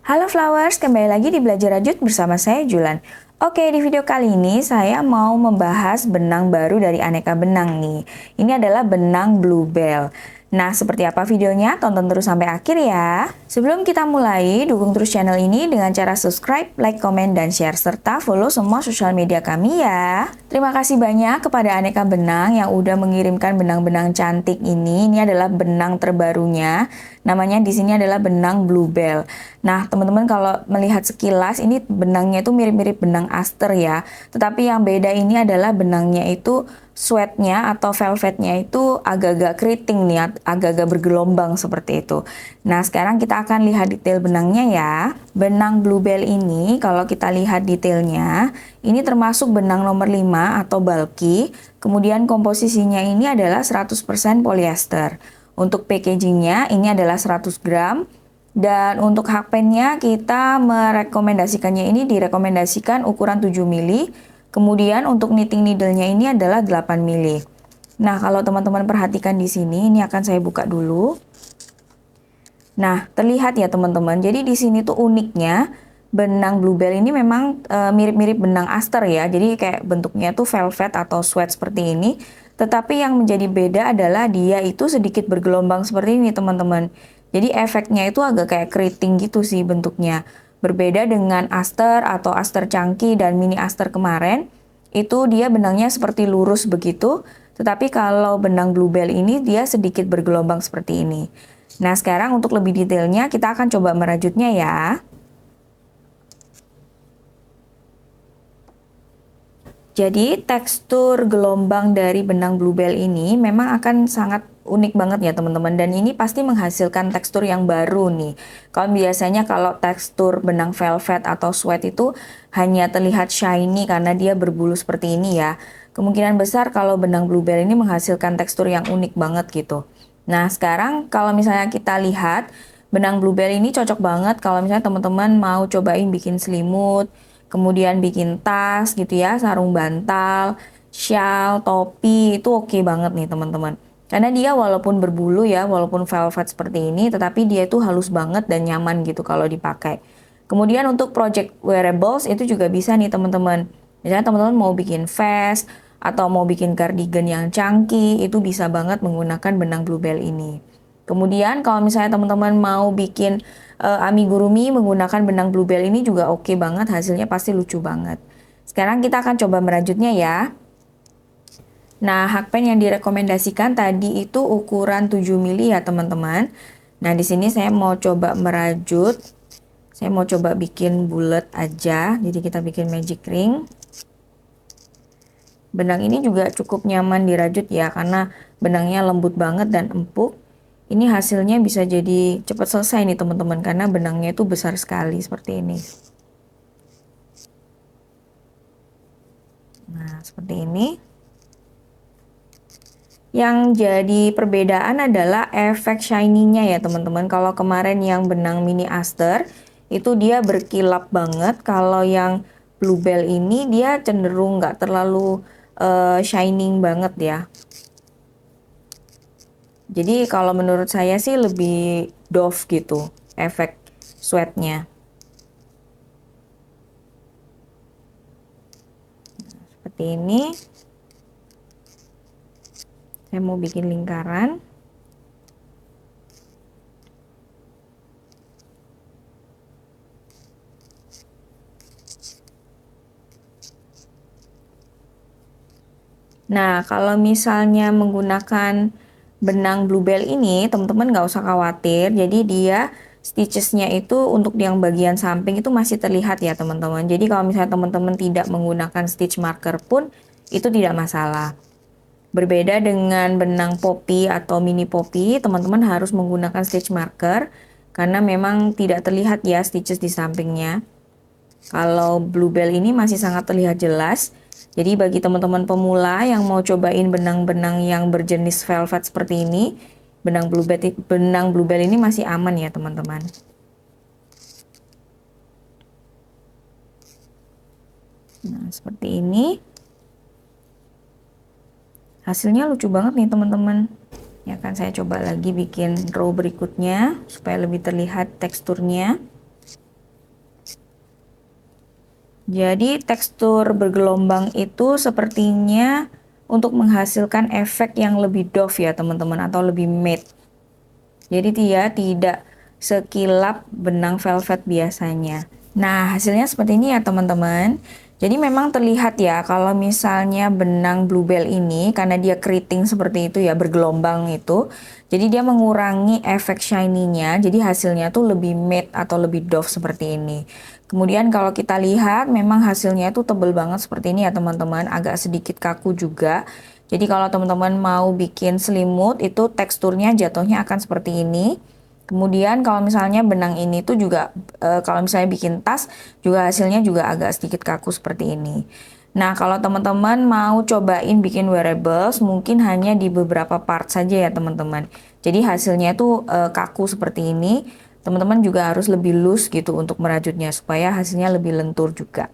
Halo Flowers, kembali lagi di Belajar Rajut bersama saya Julan. Oke, di video kali ini saya mau membahas benang baru dari aneka benang nih. Ini adalah benang Bluebell. Nah, seperti apa videonya? Tonton terus sampai akhir ya. Sebelum kita mulai, dukung terus channel ini dengan cara subscribe, like, komen, dan share, serta follow semua sosial media kami ya. Terima kasih banyak kepada aneka benang yang udah mengirimkan benang-benang cantik ini. Ini adalah benang terbarunya. Namanya di sini adalah benang Bluebell. Nah, teman-teman kalau melihat sekilas ini benangnya itu mirip-mirip benang aster ya. Tetapi yang beda ini adalah benangnya itu sweatnya atau velvetnya itu agak-agak keriting nih, agak-agak bergelombang seperti itu. Nah, sekarang kita akan lihat detail benangnya ya. Benang Bluebell ini kalau kita lihat detailnya, ini termasuk benang nomor 5 atau bulky. Kemudian komposisinya ini adalah 100% polyester. Untuk packagingnya ini adalah 100 gram. Dan untuk hakpennya kita merekomendasikannya ini direkomendasikan ukuran 7 mili. Kemudian untuk knitting needle-nya ini adalah 8 mili. Nah, kalau teman-teman perhatikan di sini, ini akan saya buka dulu. Nah, terlihat ya teman-teman. Jadi di sini tuh uniknya benang Bluebell ini memang mirip-mirip benang aster ya. Jadi kayak bentuknya tuh velvet atau sweat seperti ini. Tetapi yang menjadi beda adalah dia itu sedikit bergelombang seperti ini teman-teman. Jadi efeknya itu agak kayak keriting gitu sih bentuknya. Berbeda dengan aster atau aster chunky dan mini aster kemarin, itu dia benangnya seperti lurus begitu. Tetapi kalau benang Bluebell ini dia sedikit bergelombang seperti ini. Nah, sekarang untuk lebih detailnya kita akan coba merajutnya ya. Jadi tekstur gelombang dari benang Bluebell ini memang akan sangat unik banget ya teman-teman, dan ini pasti menghasilkan tekstur yang baru nih. Kalau biasanya kalau tekstur benang velvet atau sweat itu hanya terlihat shiny karena dia berbulu seperti ini ya. Kemungkinan besar kalau benang Bluebell ini menghasilkan tekstur yang unik banget gitu. Nah, sekarang kalau misalnya kita lihat benang Bluebell ini cocok banget kalau misalnya teman-teman mau cobain bikin selimut, kemudian bikin tas gitu ya, sarung bantal, shawl, topi, itu oke banget nih teman-teman. Karena dia walaupun berbulu ya, walaupun velvet seperti ini, tetapi dia itu halus banget dan nyaman gitu kalau dipakai. Kemudian untuk project wearables itu juga bisa nih teman-teman. Misalnya teman-teman mau bikin vest, atau mau bikin cardigan yang chunky, itu bisa banget menggunakan benang Bluebell ini. Kemudian kalau misalnya teman-teman mau bikin amigurumi menggunakan benang Bluebell ini juga oke banget, hasilnya pasti lucu banget. Sekarang kita akan coba merajutnya ya. Nah, hakpen yang direkomendasikan tadi itu ukuran 7 mili ya teman-teman. Nah, di sini saya mau coba merajut. Saya mau coba bikin bulat aja. Jadi kita bikin magic ring. Benang ini juga cukup nyaman dirajut ya, karena benangnya lembut banget dan empuk. Ini hasilnya bisa jadi cepat selesai nih teman-teman, karena benangnya itu besar sekali seperti ini. Nah, seperti ini. Yang jadi perbedaan adalah efek shiny-nya ya teman-teman. Kalau kemarin yang benang mini aster, itu dia berkilap banget. Kalau yang Bluebell ini dia cenderung nggak terlalu shining banget ya. Jadi kalau menurut saya sih lebih doff gitu efek sweatnya. Seperti ini. Saya mau bikin lingkaran. Nah, kalau misalnya menggunakan benang Bluebell ini, teman-teman nggak usah khawatir. Jadi dia stitchesnya itu untuk yang bagian samping itu masih terlihat ya teman-teman. Jadi kalau misalnya teman-teman tidak menggunakan stitch marker pun itu tidak masalah. Berbeda dengan benang poppy atau mini poppy, teman-teman harus menggunakan stitch marker karena memang tidak terlihat ya stitches di sampingnya. Kalau Bluebell ini masih sangat terlihat jelas. Jadi bagi teman-teman pemula yang mau cobain benang-benang yang berjenis velvet seperti ini, benang Bluebell ini masih aman ya teman-teman. Nah, seperti ini. Hasilnya lucu banget nih teman-teman. Ya kan, saya coba lagi bikin row berikutnya supaya lebih terlihat teksturnya. Jadi tekstur bergelombang itu sepertinya untuk menghasilkan efek yang lebih doff ya teman-teman, atau lebih matte. Jadi dia tidak sekilap benang velvet biasanya. Nah, hasilnya seperti ini ya teman-teman. Jadi memang terlihat ya kalau misalnya benang bluebell ini karena dia keriting seperti itu ya, bergelombang itu. Jadi dia mengurangi efek shiny-nya. Jadi hasilnya tuh lebih matte atau lebih doff seperti ini. Kemudian kalau kita lihat memang hasilnya tuh tebel banget seperti ini ya teman-teman, agak sedikit kaku juga. Jadi kalau teman-teman mau bikin selimut itu teksturnya jatuhnya akan seperti ini. Kemudian kalau misalnya benang ini tuh juga kalau misalnya bikin tas juga hasilnya juga agak sedikit kaku seperti ini. Nah, kalau teman-teman mau cobain bikin wearables mungkin hanya di beberapa part saja ya teman-teman. Jadi hasilnya tuh kaku seperti ini. Teman-teman juga harus lebih loose gitu untuk merajutnya supaya hasilnya lebih lentur juga.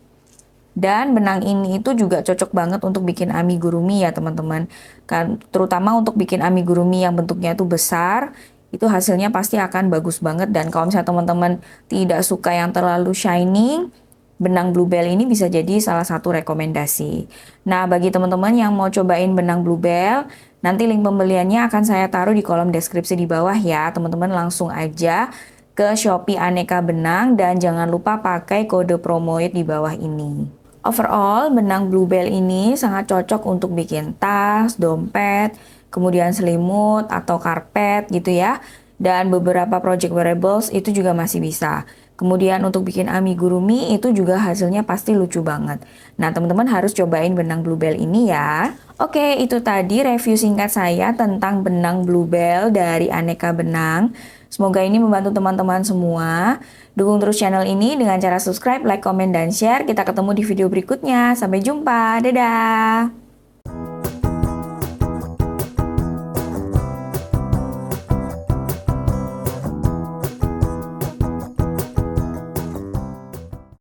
Dan benang ini itu juga cocok banget untuk bikin amigurumi ya teman-teman. Kan terutama untuk bikin amigurumi yang bentuknya itu besar, itu hasilnya pasti akan bagus banget. Dan kalau misalnya teman-teman tidak suka yang terlalu shining, benang bluebell ini bisa jadi salah satu rekomendasi. Nah, bagi teman-teman yang mau cobain benang bluebell, nanti link pembeliannya akan saya taruh di kolom deskripsi di bawah ya. Teman-teman langsung aja ke Shopee Aneka Benang dan jangan lupa pakai kode promoid di bawah ini. Overall, benang bluebell ini sangat cocok untuk bikin tas, dompet, kemudian selimut atau karpet gitu ya. Dan beberapa project wearables itu juga masih bisa. Kemudian untuk bikin amigurumi itu juga hasilnya pasti lucu banget. Nah, teman-teman harus cobain benang bluebell ini ya. Oke, itu tadi review singkat saya tentang benang bluebell dari Aneka Benang. Semoga ini membantu teman-teman semua. Dukung terus channel ini dengan cara subscribe, like, komen, dan share. Kita ketemu di video berikutnya. Sampai jumpa. Dadah!